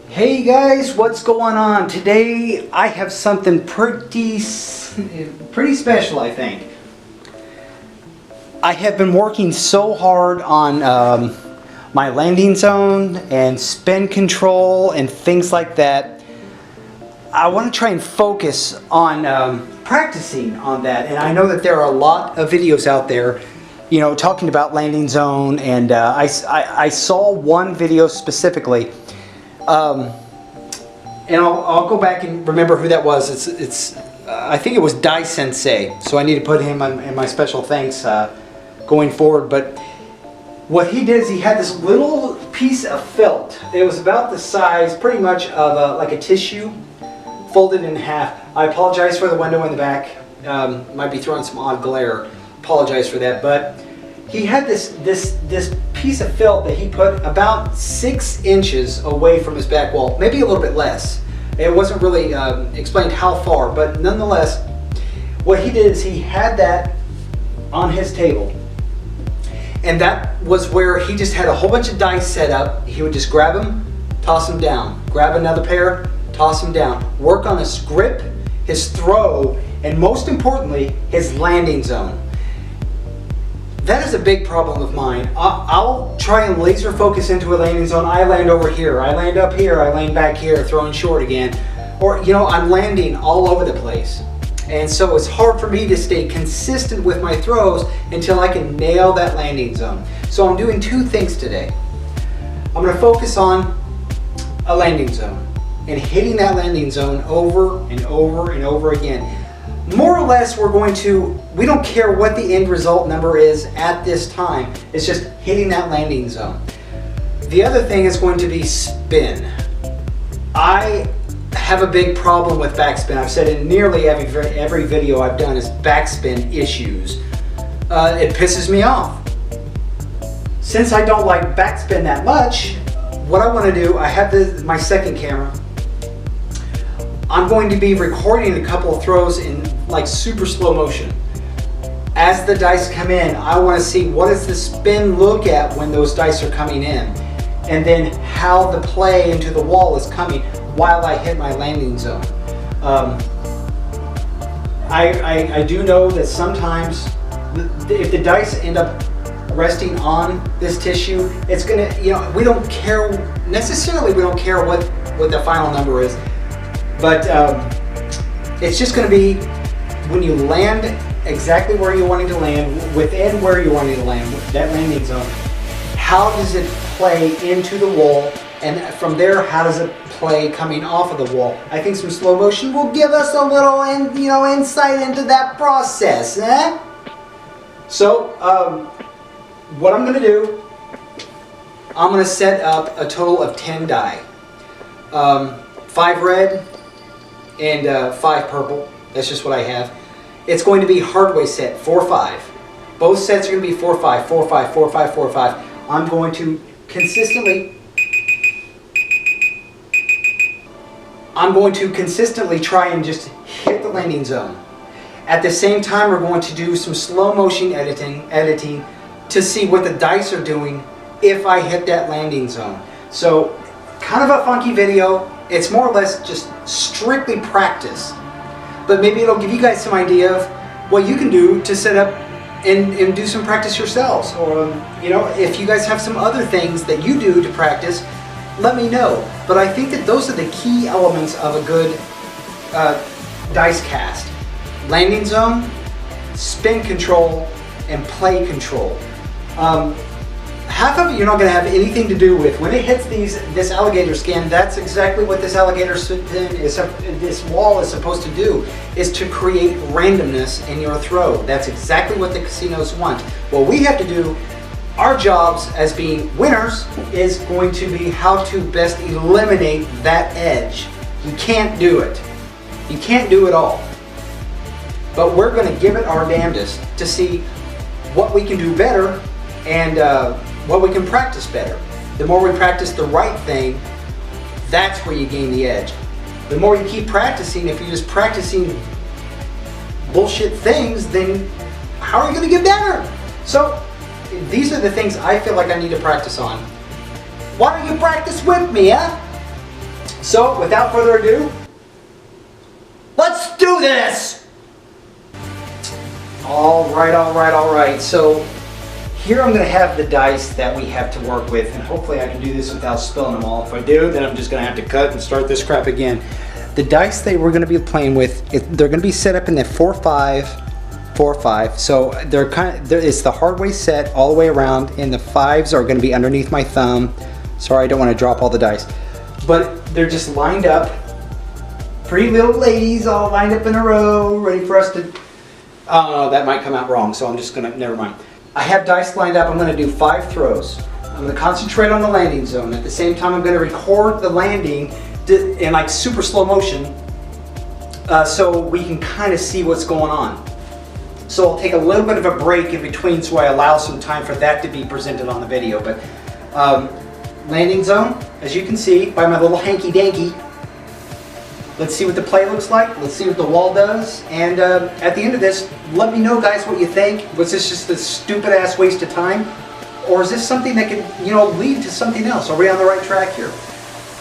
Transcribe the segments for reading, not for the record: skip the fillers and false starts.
Hey guys, what's going on? Today I have something pretty special, I think. I have been working so hard on my landing zone and spin control and things like that. I want to try and focus on practicing on that, and I know that there are a lot of videos out there, you know, talking about landing zone, and I saw one video specifically. And I'll go back and remember who that was. I think it was Dai Sensei, so I need to put him in my special thanks going forward. But what he did is he had this little piece of felt. It was about the size pretty much of like a tissue folded in half. I apologize for the window in the back. Might be throwing some odd glare. Apologize for that. But he had this piece of felt that he put about 6 inches away from his back wall, maybe a little bit less. It wasn't really explained how far, but nonetheless, what he did is he had that on his table, and that was where he just had a whole bunch of dice set up. He would just grab them, toss them down, grab another pair, toss them down, work on his grip, his throw, and most importantly, his landing zone. That is a big problem of mine. I'll try and laser focus into a landing zone. I land over here, I land up here, I land back here, throwing short again. Or, you know, I'm landing all over the place. And so it's hard for me to stay consistent with my throws until I can nail that landing zone. So I'm doing 2 things today. I'm going to focus on a landing zone and hitting that landing zone over and over and over again. More or less, we don't care what the end result number is at this time. It's just hitting that landing zone. The other thing is going to be spin. I have a big problem with backspin. I've said in nearly every video I've done is backspin issues. It pisses me off. Since I don't like backspin that much, what I want to do, I have my second camera. I'm going to be recording a couple of throws in like super slow motion. As the dice come in, I want to see what does the spin look at when those dice are coming in, and then how the play into the wall is coming while I hit my landing zone. I do know that sometimes if the dice end up resting on this tissue, it's gonna, you know, we don't care necessarily. We don't care what the final number is. But it's just going to be when you land exactly where you're wanting to land, within where you're wanting to land, that landing zone, how does it play into the wall, and from there, how does it play coming off of the wall? I think some slow motion will give us a little insight into that process. So what I'm going to do, I'm going to set up a total of 10 die. 5 red, and 5 purple. That's just what I have. It's going to be hardway set 4-5. Both sets are going to be 4-5, 4-5, 4-5, 4-5. I'm going to consistently try and just hit the landing zone. At the same time, we're going to do some slow motion editing to see what the dice are doing if I hit that landing zone. So kind of a funky video. It's more or less just strictly practice, but maybe it'll give you guys some idea of what you can do to set up and do some practice yourselves. Or, you know, if you guys have some other things that you do to practice, let me know. But I think that those are the key elements of a good dice cast: landing zone, spin control, and play control. Half of it you're not going to have anything to do with. When it hits this alligator skin, that's exactly what this alligator skin this wall is supposed to do, is to create randomness in your throw. That's exactly what the casinos want. What we have to do, our jobs as being winners, is going to be how to best eliminate that edge. You can't do it. You can't do it all. But we're going to give it our damnedest to see what we can do better and what we can practice better. The more we practice the right thing, that's where you gain the edge. The more you keep practicing, if you're just practicing bullshit things, then how are you going to get better? So these are the things I feel like I need to practice on. Why don't you practice with me, huh? So without further ado, let's do this! All right. So here I'm going to have the dice that we have to work with, and hopefully I can do this without spilling them all. If I do, then I'm just going to have to cut and start this crap again. The dice that we're going to be playing with, they're going to be set up in the 4-5, 4-5. So they're it's the hard way set all the way around, and the 5s are going to be underneath my thumb. Sorry, I don't want to drop all the dice. But they're just lined up. Pretty little ladies all lined up in a row, ready for us to... Oh, that might come out wrong, so I'm just going to... Never mind. I have dice lined up. I'm going to do 5 throws. I'm going to concentrate on the landing zone. At the same time, I'm going to record the landing in like super slow motion so we can kind of see what's going on. So I'll take a little bit of a break in between so I allow some time for that to be presented on the video. But landing zone, as you can see by my little hanky-danky. Let's see what the play looks like. Let's see what the wall does. And at the end of this, let me know, guys, what you think. Was this just a stupid-ass waste of time? Or is this something that could, you know, lead to something else? Are we on the right track here?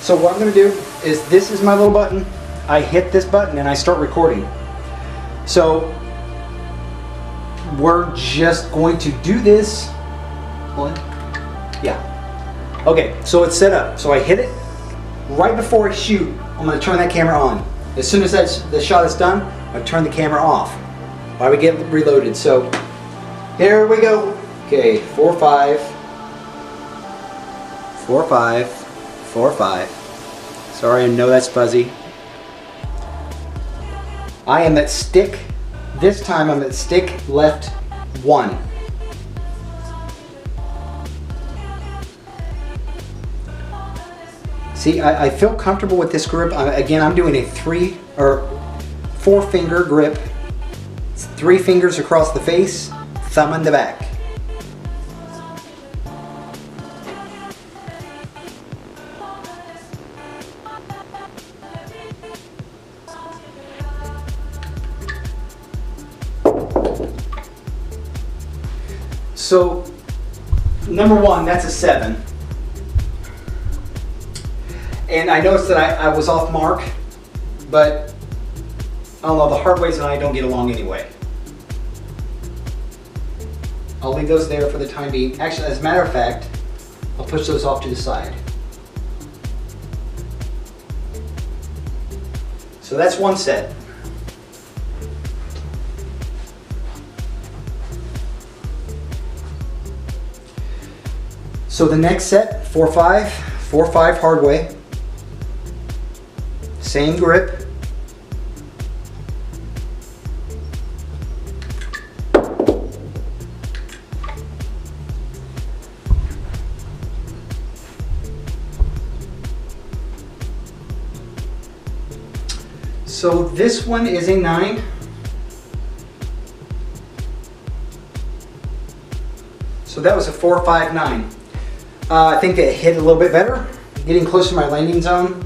So what I'm going to do is, this is my little button. I hit this button and I start recording. So we're just going to do this. Yeah. Okay, so it's set up. So I hit it. Right before I shoot, I'm going to turn that camera on. As soon as the shot is done, I turn the camera off while we get reloaded. So here we go. Okay, 4-5, 4-5, 4-5. Sorry, I know that's fuzzy. I am at stick. This time I'm at stick left 1. See, I feel comfortable with this grip. Again, I'm doing a 3 or 4 finger grip. It's 3 fingers across the face, thumb in the back. So, number 1, that's a 7. And I noticed that I was off mark, but I don't know, the hard ways and I don't get along anyway. I'll leave those there for the time being. Actually, as a matter of fact, I'll push those off to the side. So that's one set. So the next set, 4-5, 4-5 hard way. Same grip. So this one is a 9. So that was a 4-5-9. I think it hit a little bit better, getting close to my landing zone.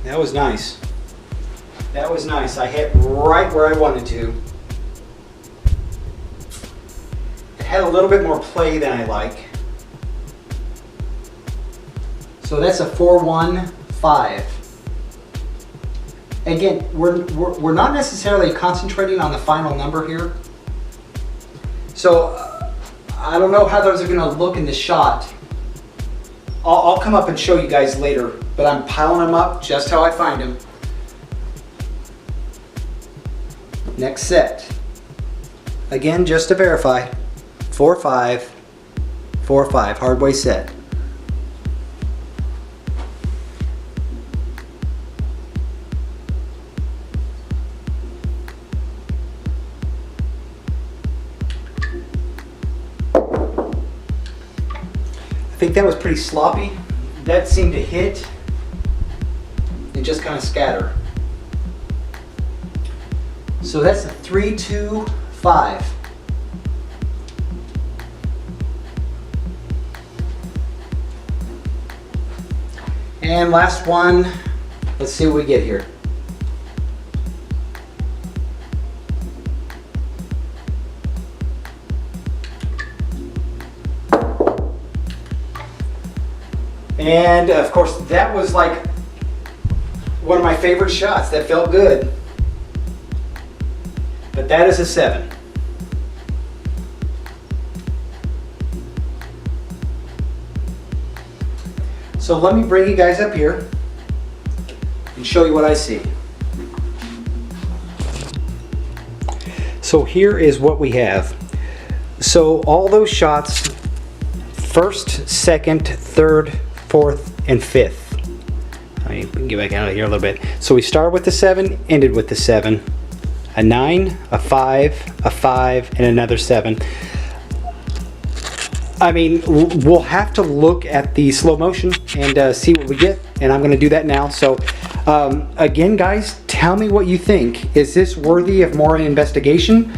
That was nice. That was nice. I hit right where I wanted to. It had a little bit more play than I like. So that's a 4-1-5. Again, we're not necessarily concentrating on the final number here. So I don't know how those are going to look in the shot. I'll come up and show you guys later, but I'm piling them up just how I find them. Next set. Again, just to verify, 4-5, 4-5, hard way set. I think that was pretty sloppy. That seemed to hit and just kind of scatter. So that's a 3-2-5. And last one. Let's see what we get here. And of course, that was like one of my favorite shots. That felt good. But that is a 7. So let me bring you guys up here and show you what I see. So here is what we have. So all those shots, first, second, third, fourth, and fifth. Let me get back out of here a little bit. So we started with the 7, ended with the 7. A 9, a 5, a 5, and another 7. I mean, we'll have to look at the slow motion and see what we get, and I'm going to do that now. So again, guys, tell me what you think. Is this worthy of more investigation?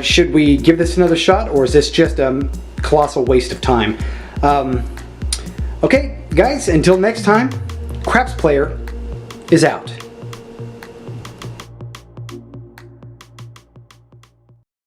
Should we give this another shot, or is this just a colossal waste of time? Okay, guys, until next time, CrapsPlayer is out.